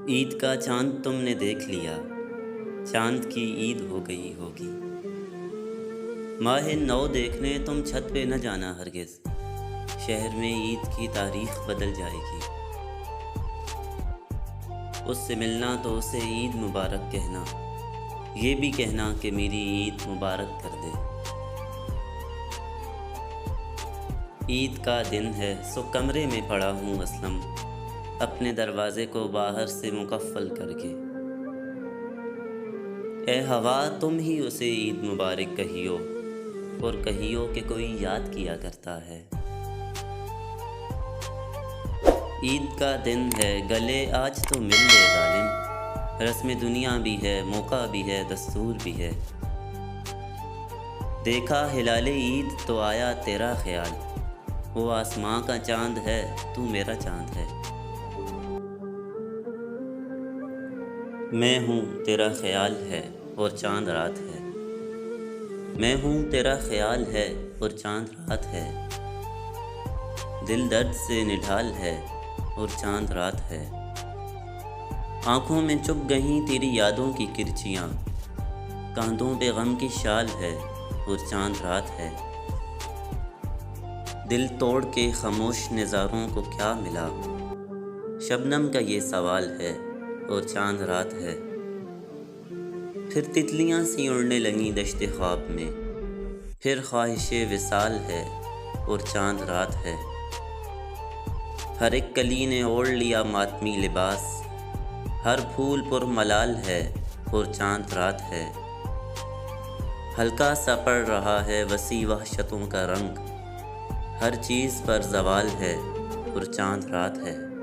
ईद का चाँद तुमने देख लिया, चाँद की ईद हो गई होगी। माह नौ देखने तुम छत पे न जाना हरगिज़, शहर में ईद की तारीख बदल जाएगी। उससे मिलना तो उसे ईद मुबारक कहना, ये भी कहना कि मेरी ईद मुबारक कर दे। ईद का दिन है सो कमरे में पड़ा हूँ असलम, अपने दरवाज़े को बाहर से मुकफ़्फ़ल करके। ए हवा तुम ही उसे ईद मुबारक कहियो, और कहियो कि कोई याद किया करता है। ईद का दिन है गले आज तो मिल ले ज़ालिम, रस्म दुनिया भी है, मौका भी है, दस्तूर भी है। देखा हिलाले ईद तो आया तेरा ख्याल, वो आसमां का चाँद है, तू मेरा चाँद है। मैं हूँ तेरा ख्याल है और चाँद रात है। मैं हूँ तेरा ख्याल है और चाँद रात है। दिल दर्द से निढाल है और चाँद रात है। आँखों में चुभ गईं तेरी यादों की किरचियाँ, कांधों पे गम की शाल है और चाँद रात है। दिल तोड़ के खामोश नज़ारों को क्या मिला, शबनम का ये सवाल है और चाँद रात है। फिर तितलियाँ सी उड़ने लगीं दश्ते ख्वाब में, फिर ख्वाहिशे विसाल है और चाँद रात है। हर एक कली ने ओढ़ लिया मातमी लिबास, हर फूल पुर मलाल है और चाँद रात है। हल्का सा पड़ रहा है वसी वहशतों का रंग, हर चीज़ पर ज़वाल है और चाँद रात है।